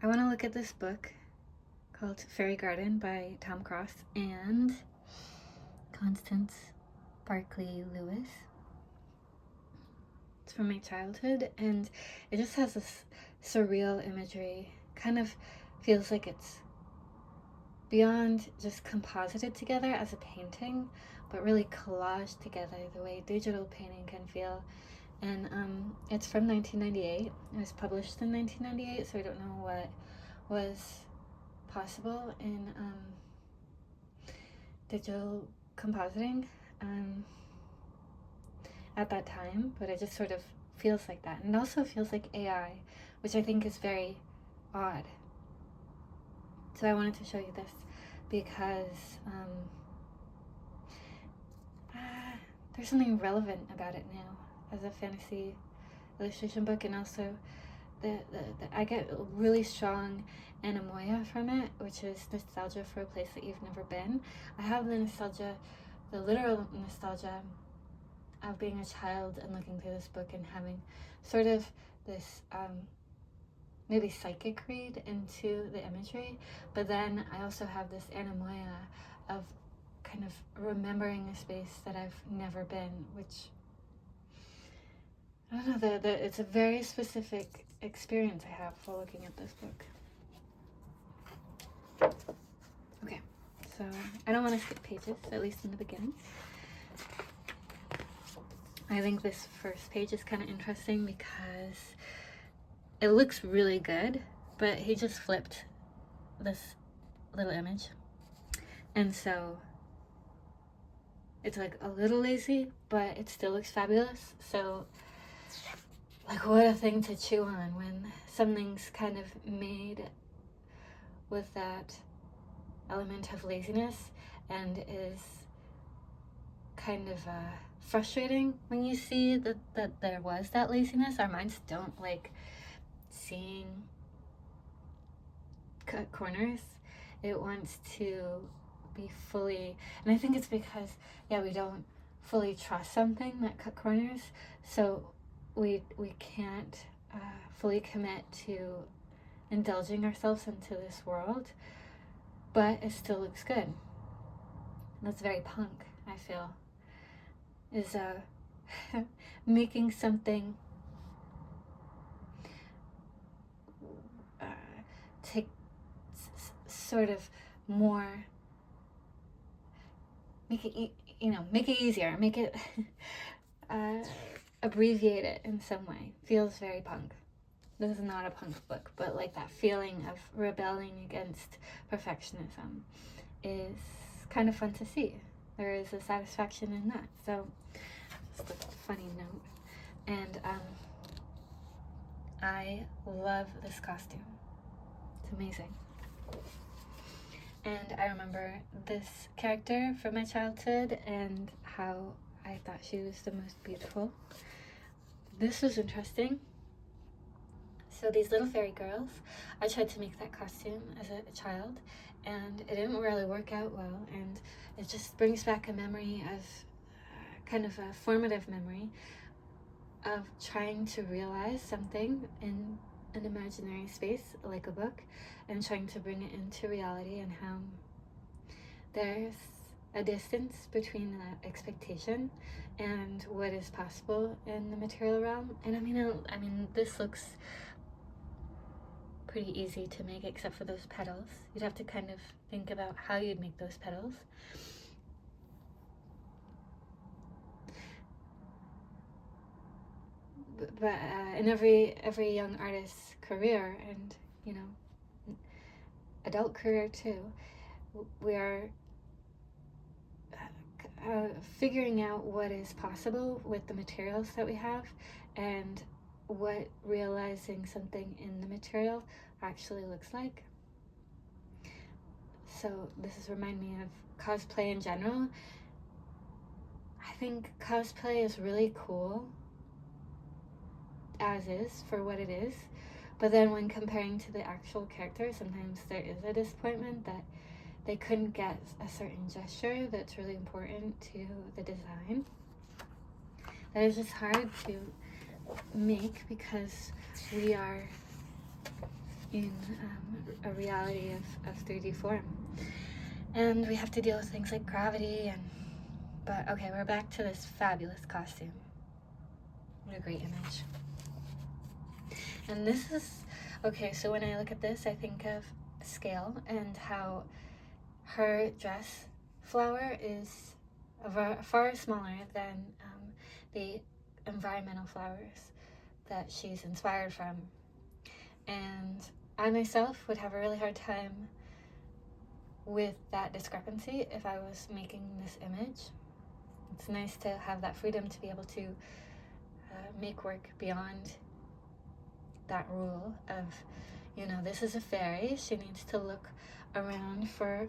I want to look at this book called Faerie Garden by Tom Cross and Constance Barkley Lewis. It's from my childhood, and it just has this surreal imagery. Kind of feels like it's beyond just composited together as a painting, but really collaged together the way digital painting can feel. And it's from 1998. It was published in 1998, so I don't know what was possible in digital compositing at that time, but it just sort of feels like that. And it also feels like AI, which I think is very odd. So I wanted to show you this because there's something relevant about it now as a fantasy illustration book, and also I get really strong anemoia from it, which is nostalgia for a place that you've never been. I have the nostalgia, the literal nostalgia of being a child and looking through this book and having sort of this maybe psychic read into the imagery, but then I also have this anemoia of kind of remembering a space that I've never been, which I don't know, it's a very specific experience I have while looking at this book. Okay, so I don't want to skip pages, at least in the beginning. I think this first page is kind of interesting because it looks really good, but he just flipped this little image. And so it's like a little lazy, but it still looks fabulous. So like, what a thing to chew on when something's kind of made with that element of laziness and is kind of frustrating when you see that there was that laziness. Our minds don't like seeing cut corners. It wants to be fully, and I think it's because we don't fully trust something that cut corners, so we can't fully commit to indulging ourselves into this world, but it still looks good. And that's very punk, I feel, is making something take sort of more, make it make it easier, make it abbreviate it in some way. Feels very punk. This is not a punk book, but like that feeling of rebelling against perfectionism is kind of fun to see. There is a satisfaction in that. So just a funny note. And I love this costume. It's amazing. And I remember this character from my childhood and how I thought she was the most beautiful. This was interesting. So these little fairy girls, I tried to make that costume as a child, and it didn't really work out well, and it just brings back a memory of, kind of a formative memory of trying to realize something in an imaginary space, like a book, and trying to bring it into reality, and how there's a distance between that expectation and what is possible in the material realm. And I mean, this looks pretty easy to make, except for those petals. You'd have to kind of think about how you'd make those petals. But in every young artist's career, and adult career too, we are figuring out what is possible with the materials that we have, and what realizing something in the material actually looks like. So this is remind me of cosplay in general. I think cosplay is really cool as is for what it is, but then when comparing to the actual character, sometimes there is a disappointment that they couldn't get a certain gesture that's really important to the design. That is just hard to make because we are in a reality of 3D form. And we have to deal with things like gravity but okay, we're back to this fabulous costume. What a great image. And this is, okay, so when I look at this, I think of scale and how her dress flower is far smaller than the environmental flowers that she's inspired from. And I myself would have a really hard time with that discrepancy if I was making this image. It's nice to have that freedom to be able to make work beyond that rule of, you know, this is a fairy. She needs to look around for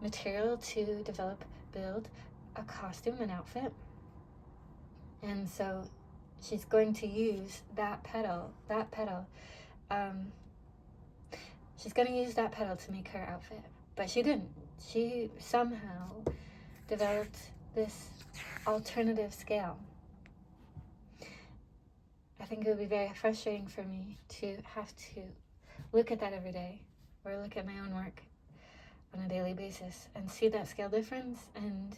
material to build a costume, an outfit. And so she's going to use that petal. She's going to use that petal to make her outfit. But she didn't. She somehow developed this alternative scale. I think it would be very frustrating for me to have to look at that every day, or look at my own work on a daily basis and see that scale difference and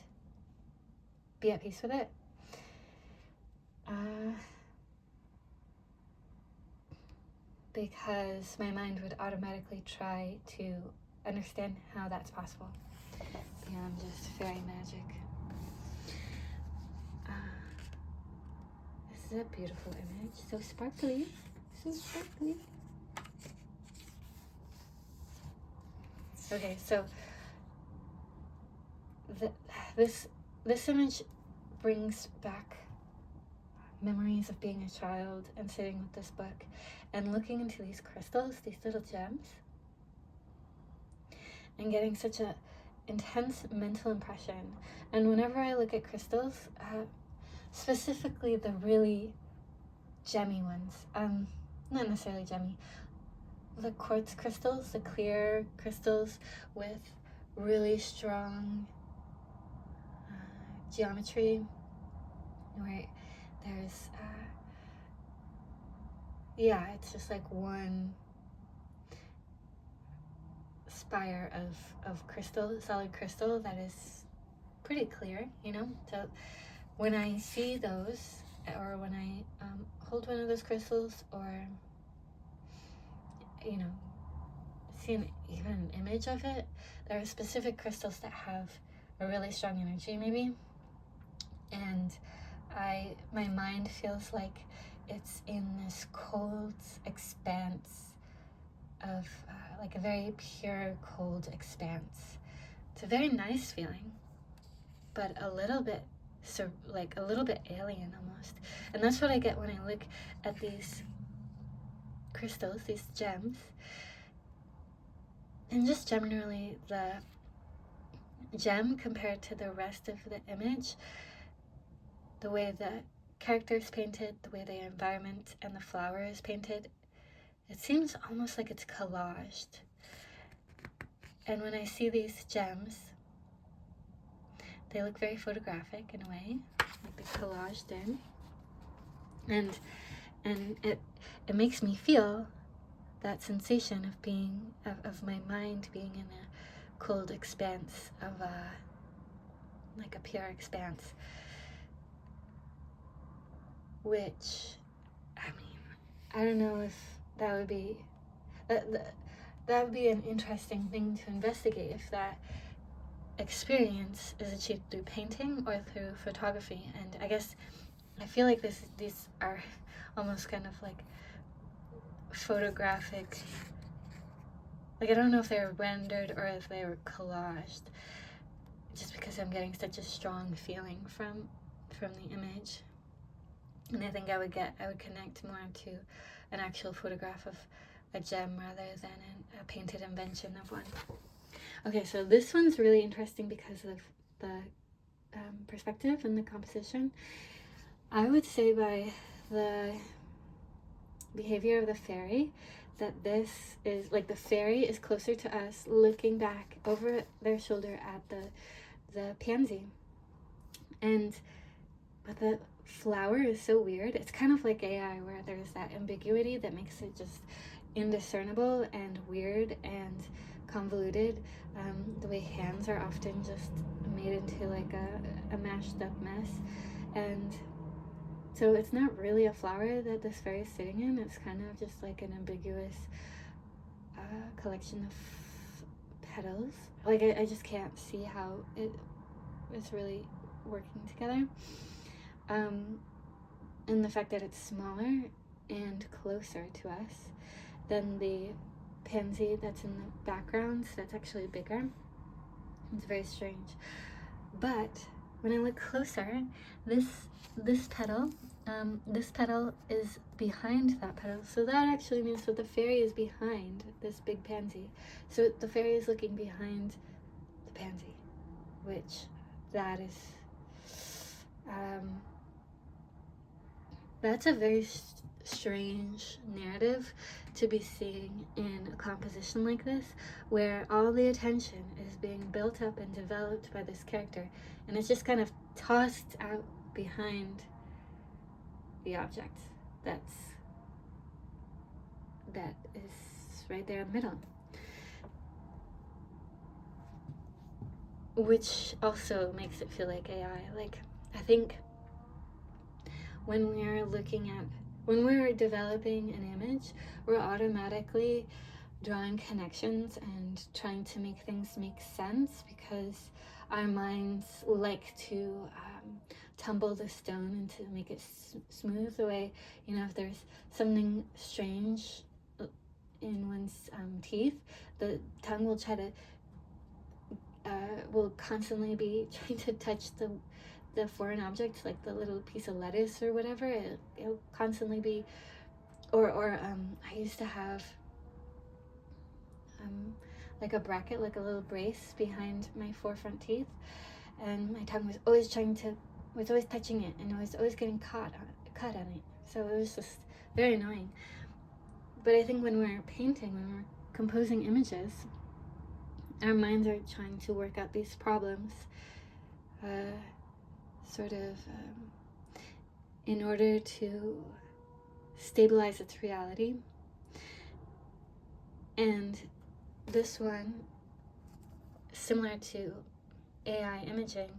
be at peace with it. Because my mind would automatically try to understand how that's possible beyond just fairy magic. This is a beautiful image, so sparkly, so sparkly. Okay, so this image brings back memories of being a child and sitting with this book and looking into these crystals, these little gems, and getting such a intense mental impression. And whenever I look at crystals, specifically the really gemmy ones, not necessarily gemmy, the quartz crystals, the clear crystals with really strong geometry, where there's it's just like one spire of crystal, solid crystal that is pretty clear, you know. So when I see those, or when I hold one of those crystals, or you know, see even an image of it, there are specific crystals that have a really strong energy, maybe, and my mind feels like it's in this cold expanse of like a very pure cold expanse. It's a very nice feeling, but a little bit alien almost. And that's what I get when I look at these crystals, these gems, and just generally the gem compared to the rest of the image, the way the character is painted, the way the environment and the flower is painted, it seems almost like it's collaged. And when I see these gems, they look very photographic in a way, like they're collaged in. And it makes me feel that sensation of being, of my mind being in a cold expanse of like a pure expanse. Which, I mean, I don't know if that would be, that would be an interesting thing to investigate, if that experience is achieved through painting or through photography. And I guess I feel like these are almost kind of like photographic, like I don't know if they were rendered or if they were collaged, just because I'm getting such a strong feeling from the image. And I think I would connect more to an actual photograph of a gem rather than a painted invention of one. Okay, so this one's really interesting because of the perspective and the composition. I would say by the behavior of the fairy that this is like the fairy is closer to us, looking back over their shoulder at the pansy. But the flower is so weird. It's kind of like AI, where there's that ambiguity that makes it just indiscernible and weird and convoluted. The way hands are often just made into like a mashed up mess. And so it's not really a flower that this fairy is sitting in. It's kind of just like an ambiguous collection of petals. Like I just can't see how it's really working together. And the fact that it's smaller and closer to us than the pansy that's in the background, so that's actually bigger. It's very strange. But when I look closer, this petal is behind that petal, so that actually means that the fairy is behind this big pansy. So the fairy is looking behind the pansy, which that is that's a very strange narrative to be seeing in a composition like this, where all the attention is being built up and developed by this character, and it's just kind of tossed out behind the object that is right there in the middle. Which also makes it feel like AI. Like, I think when we're developing an image, we're automatically drawing connections and trying to make things make sense, because our minds like to tumble the stone and to make it smooth. The way, if there's something strange in one's teeth, the tongue will try to will constantly be trying to touch the foreign object, like the little piece of lettuce or whatever. It'll constantly be, or I used to have like a bracket, like a little brace behind my forefront teeth, and my tongue was always touching it, and I was always getting caught on it. So it was just very annoying. But I think when we're painting, when we're composing images, our minds are trying to work out these problems, in order to stabilize its reality. And this one, similar to AI imaging,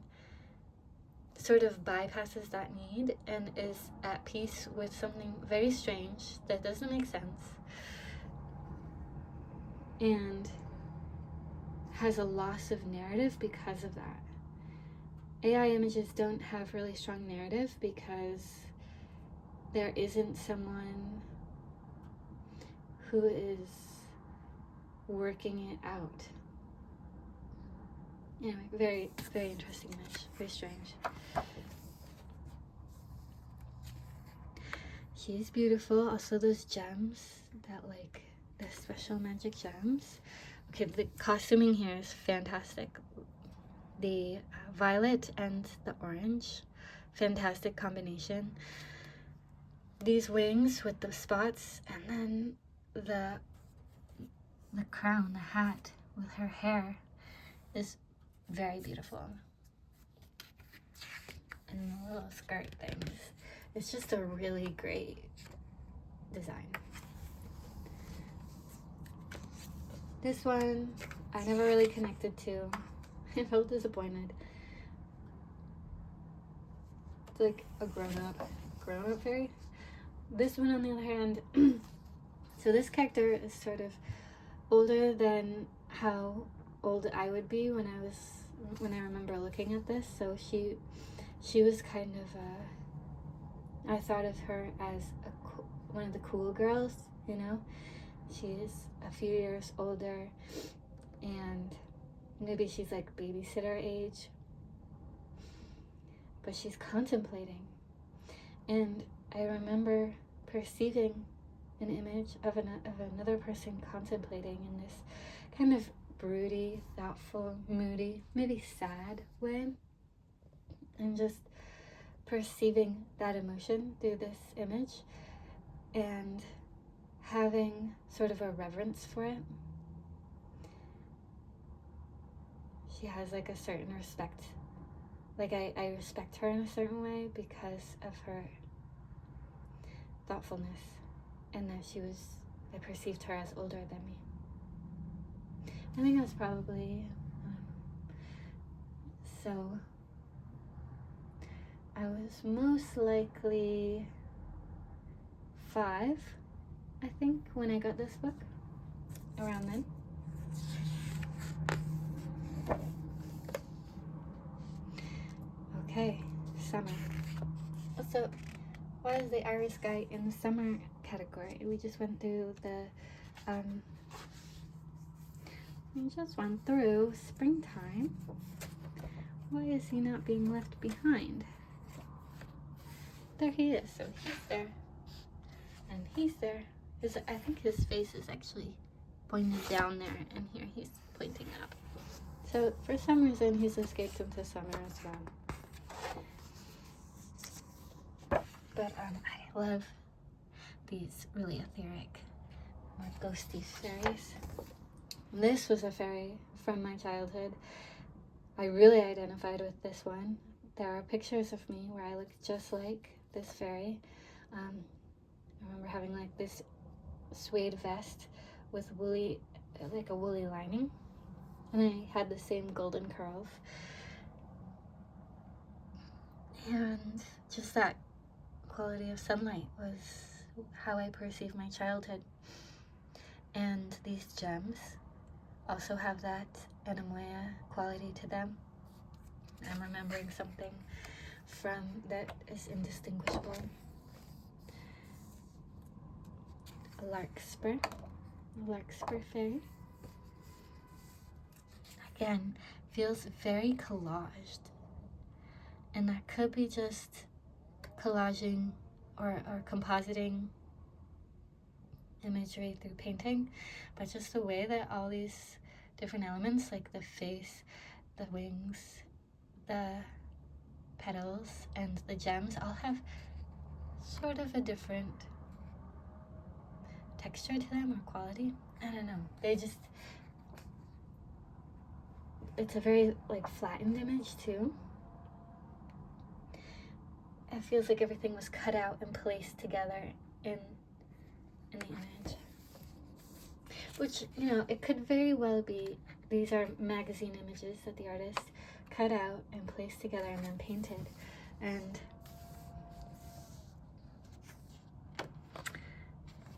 sort of bypasses that need and is at peace with something very strange that doesn't make sense, and has a loss of narrative because of that. AI images don't have really strong narrative because there isn't someone who is working it out. Anyway, very, very interesting image, very strange. She's beautiful. Also those gems, the special magic gems. Okay, the costuming here is fantastic. The violet and the orange, fantastic combination. These wings with the spots, and then the crown, the hat with her hair is very beautiful. And the little skirt things. It's just a really great design. This one I never really connected to. I felt disappointed. It's like a grown-up fairy. This one, on the other hand, so this character is sort of older than how old I would be when I remember looking at this. So she was kind of I thought of her as one of the cool girls, She's a few years older, and maybe she's like babysitter age, but she's contemplating. And I remember perceiving an image of another person contemplating in this kind of broody, thoughtful, moody, maybe sad way, and just perceiving that emotion through this image and having sort of a reverence for it. She has like a certain respect. Like I respect her in a certain way because of her thoughtfulness, and that she was I perceived her as older than me. I think I was probably, so I was most likely 5, I think, when I got this book, around then. Okay, summer. So, why is the Iris guy in the summer category? We just went through the, springtime. Why is he not being left behind? There he is. So he's there, and he's there. I think his face is actually pointed down there, and here he's pointing up. So for some reason, he's escaped into summer as well. But I love these really etheric, more ghosty fairies. This was a fairy from my childhood. I really identified with this one. There are pictures of me where I look just like this fairy. I remember having like this suede vest with woolly, like a woolly lining, and I had the same golden curls. And just that quality of sunlight was how I perceived my childhood. And these gems also have that Enamoya quality to them. I'm remembering something from that is indistinguishable. A larkspur fairy. Again, feels very collaged. And that could be just collaging or compositing imagery through painting, but just the way that all these different elements, like the face, the wings, the petals, and the gems, all have sort of a different texture to them or quality. I don't know. It's a very like flattened image too. It feels like everything was cut out and placed together in the image. Which, you know, it could very well be these are magazine images that the artist cut out and placed together and then painted. And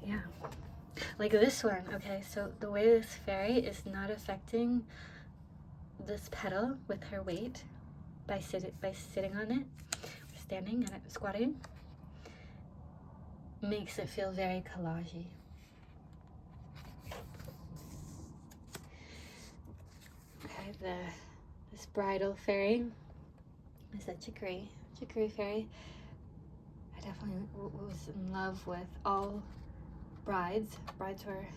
yeah, like this one. Okay, so the way this fairy is not affecting this petal with her weight by sitting on it, or standing and squatting, makes it feel very collagey. Okay, this bridal fairy is a chicory fairy. I definitely was in love with all brides. Brides were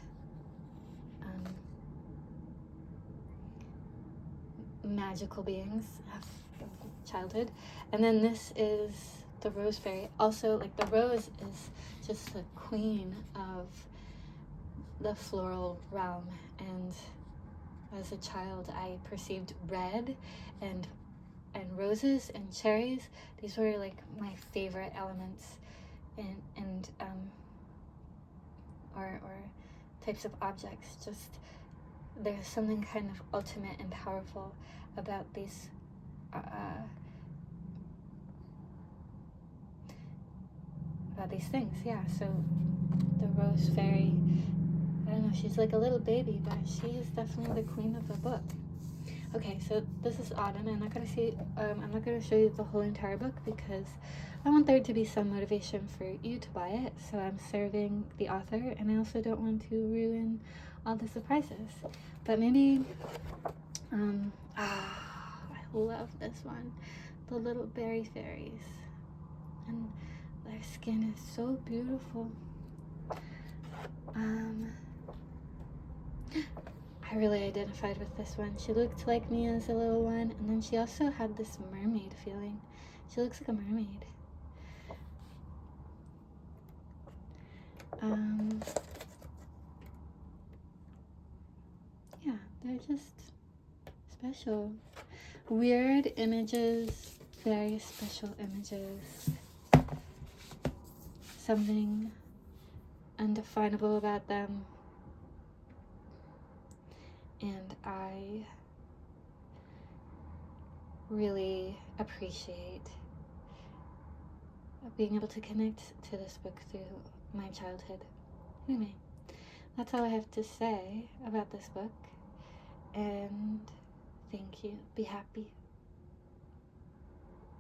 magical beings of childhood. And then this is the rose fairy. Also, like, the rose is just the queen of the floral realm, and as a child I perceived red and roses and cherries. These were like my favorite elements and or types of objects. Just there's something kind of ultimate and powerful about these things. Yeah, so the rose fairy, I don't know, she's like a little baby, but she is definitely the queen of the book. Okay, so this is autumn. I'm not gonna show you the whole entire book because I want there to be some motivation for you to buy it. So I'm serving the author, and I also don't want to ruin all the surprises. But maybe, I love this one, the little berry fairies, and their skin is so beautiful. I really identified with this one. She looked like me as a little one, and then she also had this mermaid feeling. She looks like a mermaid. Yeah, they're just special. Weird images, very special images. Something undefinable about them, and I really appreciate being able to connect to this book through my childhood. Anyway, that's all I have to say about this book, and thank you. Be happy.